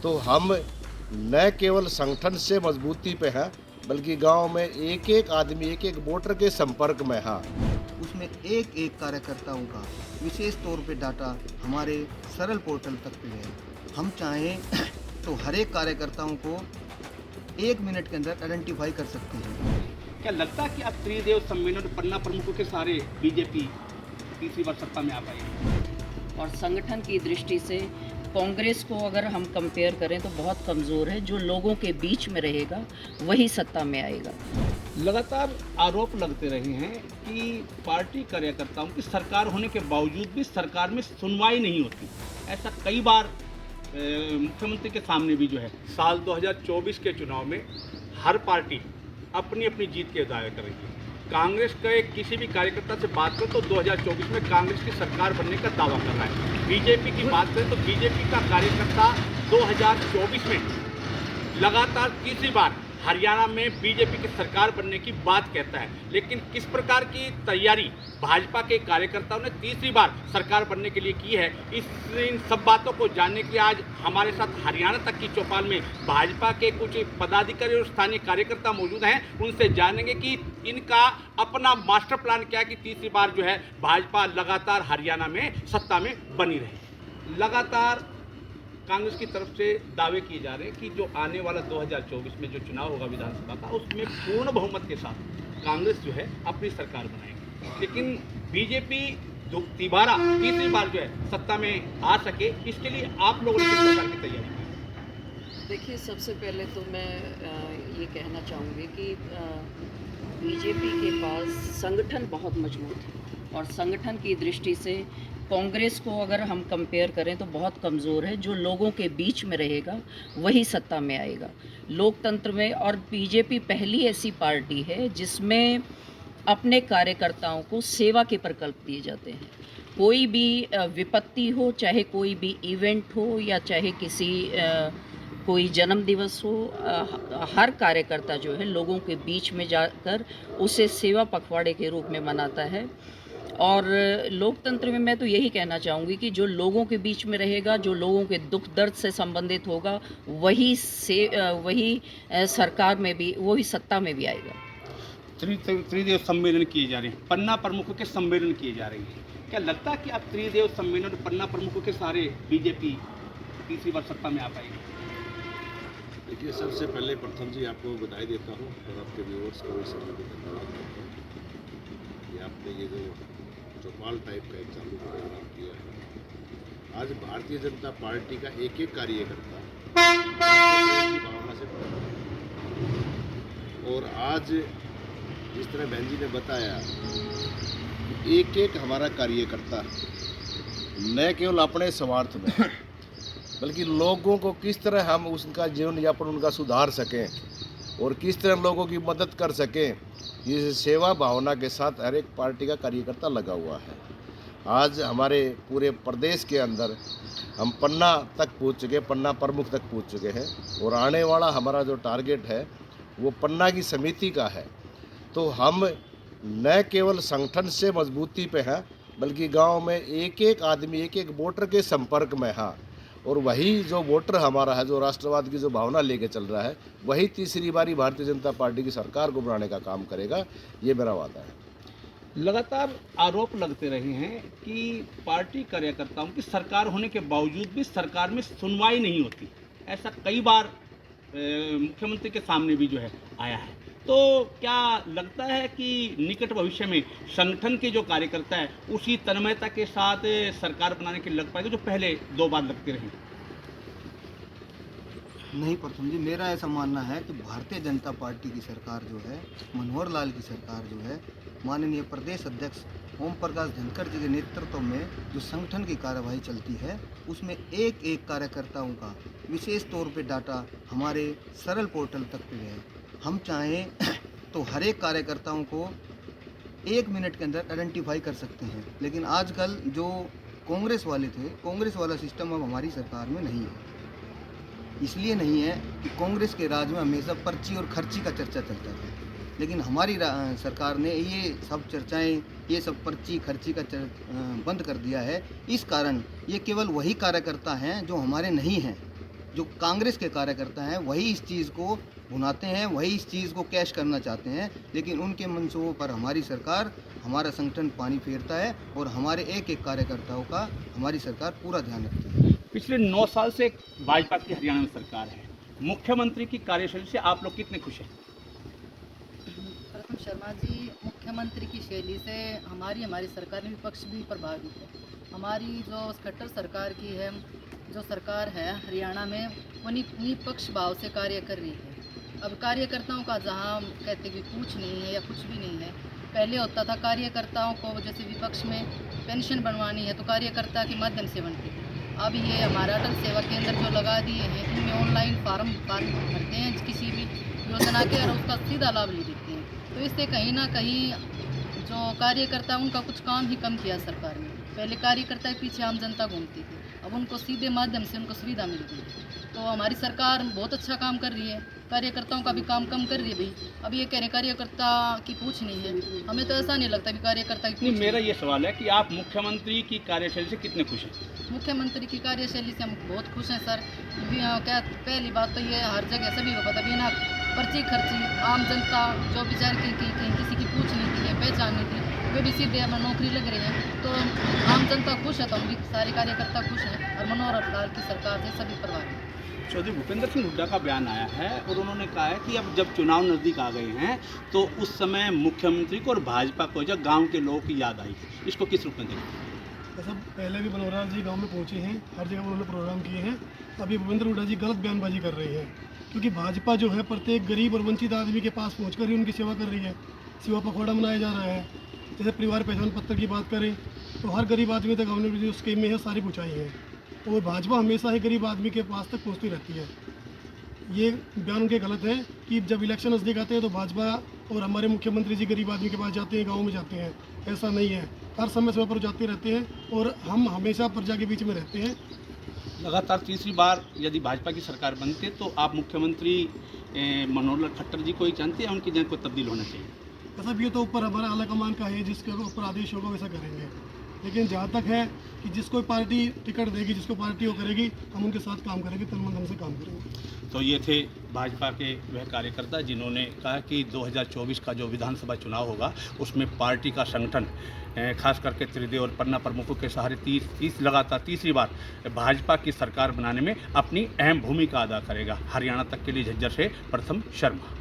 तो हम न केवल संगठन से मजबूती पे हैं, बल्कि गांव में एक एक आदमी, एक एक वोटर के संपर्क में है। उसमें एक एक कार्यकर्ताओं का विशेष तौर पे डाटा हमारे सरल पोर्टल तक पे है। हम चाहें तो हर एक कार्यकर्ताओं को 1 मिनट के अंदर आइडेंटिफाई कर सकते हैं। क्या लगता है कि अब त्रिदेव सम्मेलन और पन्ना प्रमुखों के सारे बीजेपी तीसरी बार सत्ता में आ पाएगी? और संगठन की दृष्टि से कांग्रेस को अगर हम कंपेयर करें तो बहुत कमज़ोर है। जो लोगों के बीच में रहेगा वही सत्ता में आएगा। लगातार आरोप लगते रहे हैं कि पार्टी कार्यकर्ताओं की सरकार होने के बावजूद भी सरकार में सुनवाई नहीं होती। ऐसा कई बार मुख्यमंत्री के सामने भी जो है साल 2024 के चुनाव में हर पार्टी अपनी अपनी जीत के दावे कर रही है। कांग्रेस के किसी भी कार्यकर्ता से बात करें तो 2024 में कांग्रेस की सरकार बनने का दावा कर रहा है। बीजेपी की बात करें तो बीजेपी का कार्यकर्ता 2024 में लगातार तीसरी बार हरियाणा में बीजेपी की सरकार बनने की बात कहता है। लेकिन किस प्रकार की तैयारी भाजपा के कार्यकर्ताओं ने तीसरी बार सरकार बनने के लिए की है, इन सब बातों को जानने के लिए आज हमारे साथ हरियाणा तक की चौपाल में भाजपा के कुछ पदाधिकारी और स्थानीय कार्यकर्ता मौजूद हैं। उनसे जानेंगे कि इनका अपना मास्टर प्लान क्या है कि तीसरी बार जो है भाजपा लगातार हरियाणा में सत्ता में बनी रहे। लगातार कांग्रेस की तरफ से दावे किए जा रहे हैं कि जो आने वाला 2024 में जो चुनाव होगा विधानसभा का, उसमें पूर्ण बहुमत के साथ कांग्रेस जो है अपनी सरकार बनाएगी। लेकिन बीजेपी जो तिबारा तीसरी बार जो है सत्ता में आ सके, इसके लिए आप लोगों ने किस प्रकार की तैयारी की? देखिए, सबसे पहले तो मैं ये कहना चाहूँगी कि बीजेपी के पास संगठन बहुत मजबूत है और संगठन की दृष्टि से कांग्रेस को अगर हम कंपेयर करें तो बहुत कमज़ोर है। जो लोगों के बीच में रहेगा वही सत्ता में आएगा लोकतंत्र में। और बीजेपी पहली ऐसी पार्टी है जिसमें अपने कार्यकर्ताओं को सेवा के प्रकल्प दिए जाते हैं। कोई भी विपत्ति हो, चाहे कोई भी इवेंट हो या चाहे किसी कोई जन्म दिवस हो, हर कार्यकर्ता जो है लोगों के बीच में जाकर उसे सेवा पखवाड़े के रूप में मनाता है। और लोकतंत्र में मैं तो यही कहना चाहूँगी कि जो लोगों के बीच में रहेगा, जो लोगों के दुख दर्द से संबंधित होगा, वही सरकार में भी, वही सत्ता में भी आएगा। त्रिदेव सम्मेलन किए जा रहे हैं, पन्ना प्रमुखों के सम्मेलन किए जा रहे हैं। क्या लगता है कि अब त्रिदेव सम्मेलन और पन्ना प्रमुखों के सारे बीजेपी तीसरी बार सत्ता में आ पाएगी? देखिए, सबसे पहले प्रथम जी आपको बधाई देता हूँ और आपके व्यूअर्स को इस समय भी धन्यवाद देता हूँ कि आपने ये जो चौपाल टाइप का एक चालू प्रोग्राम किया है। आज भारतीय जनता पार्टी का एक एक कार्यकर्ता की भावना से और आज जिस तरह बहन जी ने बताया, एक एक हमारा कार्यकर्ता न केवल अपने स्वार्थ में बल्कि लोगों को किस तरह हम उसका जीवन यापन उनका सुधार सकें और किस तरह लोगों की मदद कर सकें, ये सेवा भावना के साथ हर एक पार्टी का कार्यकर्ता लगा हुआ है। आज हमारे पूरे प्रदेश के अंदर हम पन्ना तक पहुंच चुके, पन्ना प्रमुख तक पहुंच चुके हैं और आने वाला हमारा जो टारगेट है वो पन्ना की समिति का है। तो हम न केवल संगठन से मजबूती पे हैं, बल्कि गांव में एक एक आदमी, एक एक वोटर के संपर्क में है और वही जो वोटर हमारा है, जो राष्ट्रवाद की जो भावना लेके चल रहा है, वही तीसरी बारी भारतीय जनता पार्टी की सरकार को बनाने का काम करेगा। ये मेरा वादा है। लगातार आरोप लगते रहे हैं कि पार्टी कार्यकर्ताओं की सरकार होने के बावजूद भी सरकार में सुनवाई नहीं होती। ऐसा कई बार मुख्यमंत्री के सामने भी जो है आया है। तो क्या लगता है कि निकट भविष्य में संगठन के जो कार्यकर्ता है उसी तन्मयता के साथ सरकार बनाने के लग पाएंगे जो पहले 2 बार लगते रहे? नहीं प्रथम जी, मेरा ऐसा मानना है कि भारतीय जनता पार्टी की सरकार जो है, मनोहर लाल की सरकार जो है, माननीय प्रदेश अध्यक्ष ओम प्रकाश धनखड़ जी के नेतृत्व में जो संगठन की कार्यवाही चलती है, उसमें एक एक कार्यकर्ताओं का विशेष तौर पे डाटा हमारे सरल पोर्टल तक पे है। हम चाहें तो हर एक कार्यकर्ताओं को 1 मिनट के अंदर आइडेंटिफाई कर सकते हैं। लेकिन आजकल जो कांग्रेस वाले थे, कांग्रेस वाला सिस्टम अब हमारी सरकार में नहीं है। इसलिए नहीं है कि कांग्रेस के राज में हमेशा पर्ची और खर्ची का चर्चा चलता था, लेकिन हमारी सरकार ने ये सब चर्चाएं, ये सब पर्ची खर्ची का बंद कर दिया है। इस कारण ये केवल वही कार्यकर्ता हैं जो हमारे नहीं हैं, जो कांग्रेस के कार्यकर्ता हैं वही इस चीज़ को भुनाते हैं, वही इस चीज़ को कैश करना चाहते हैं, लेकिन उनके मंसूबों पर हमारी सरकार, हमारा संगठन पानी फेरता है और हमारे एक एक कार्यकर्ताओं का हमारी सरकार पूरा ध्यान रखती है। पिछले 9 साल से भाजपा की हरियाणा में सरकार है, मुख्यमंत्री की कार्यशैली से आप लोग कितने खुश हैं? प्रथम शर्मा जी, मुख्यमंत्री की शैली से हमारी सरकार में विपक्ष भी प्रभावित है। हमारी जो खट्टर सरकार की है, जो सरकार है हरियाणा में, वो निपक्ष भाव से कार्य कर रही है। अब कार्यकर्ताओं का जहाँ कहते कि कुछ नहीं है या कुछ भी नहीं है, पहले होता था कार्यकर्ताओं को जैसे विपक्ष में पेंशन बनवानी है तो कार्यकर्ता के माध्यम से बनती थी। अब ये हमारा अटल सेवा केंद्र जो लगा दिए हैं, इनमें ऑनलाइन फार्म भरते हैं किसी भी योजना के और उसका सीधा लाभ ले लेते हैं। तो इससे कहीं ना कहीं जो कार्यकर्ता उनका कुछ काम ही कम किया सरकार ने। पहले कार्यकर्ता के पीछे आम जनता घूमती थी, अब उनको सीधे माध्यम से उनको सुविधा मिल गई। तो हमारी सरकार बहुत अच्छा काम कर रही है, कार्यकर्ताओं का भी काम कम कर रही है भाई। अब ये कह रहे हैं कार्यकर्ता की पूछ नहीं है, हमें तो ऐसा नहीं लगता कि कार्यकर्ता की नहीं, पूछ मेरा ये सवाल है कि आप मुख्यमंत्री की कार्यशैली से कितने खुश हैं? मुख्यमंत्री की कार्यशैली से हम बहुत खुश हैं सर। क्या पहली बात तो ये हर जगह सभी को पता, बिना पर्ची खर्ची आम जनता जो बेचारे किसी की पूछ नहीं थी, पहचान नहीं थी, वे भी सीधे हमें नौकरी लग रही है। तो आम जनता खुश है, तो हम भी सारे कार्यकर्ता खुश हैं और मनोहर लाल की सरकार से सभी प्रभावित। चौधरी भूपेंद्र सिंह हुड्डा का बयान आया है और उन्होंने कहा है कि अब जब चुनाव नज़दीक आ गए हैं तो उस समय मुख्यमंत्री को और भाजपा को जब गांव के लोगों की याद आई। इसको किस रूप में देखते हैं? ऐसा पहले भी मनोहर लाल जी गांव में पहुंचे हैं, हर जगह उन्होंने प्रोग्राम किए हैं। अभी भूपेंद्र हुड्डा जी गलत बयानबाजी कर रहे हैं, क्योंकि भाजपा जो है प्रत्येक गरीब और वंचित आदमी के पास पहुंचकर ही उनकी सेवा कर रही है। सेवा पखवाड़ा मनाया जा रहा है। जैसे परिवार पहचान पत्र की बात करें तो हर गरीब आदमी तक हमने जो स्कीमें हैं सारी पहुँचाई हैं, और भाजपा हमेशा ही गरीब आदमी के पास तक पहुँचती रहती है। ये बयान उनके गलत है कि जब इलेक्शन नज़दीक आते हैं तो भाजपा और हमारे मुख्यमंत्री जी गरीब आदमी के पास जाते हैं, गाँव में जाते हैं। ऐसा नहीं है, हर समय पर जाते रहते हैं और हम हमेशा प्रजा के बीच में रहते हैं। लगातार तीसरी बार यदि भाजपा की सरकार बनती है तो आप मुख्यमंत्री मनोहर लाल खट्टर जी को ही जानते हैं, उनकी जगह को तब्दील होना चाहिए? सब ये तो ऊपर हमारा आला कमान का है, जिसके ऊपर आदेश होगा वैसा करेंगे। लेकिन जहाँ तक है कि जिसको पार्टी टिकट देगी, जिसको पार्टी वो करेगी, हम उनके साथ काम करेंगे, तन मन धन से काम करेंगे। तो ये थे भाजपा के वह कार्यकर्ता जिन्होंने कहा कि 2024 का जो विधानसभा चुनाव होगा उसमें पार्टी का संगठन खास करके त्रिदेव और पन्ना प्रमुखों के सहारे लगातार तीसरी बार भाजपा की सरकार बनाने में अपनी अहम भूमिका अदा करेगा। हरियाणा तक के लिए झज्जर से प्रथम शर्मा।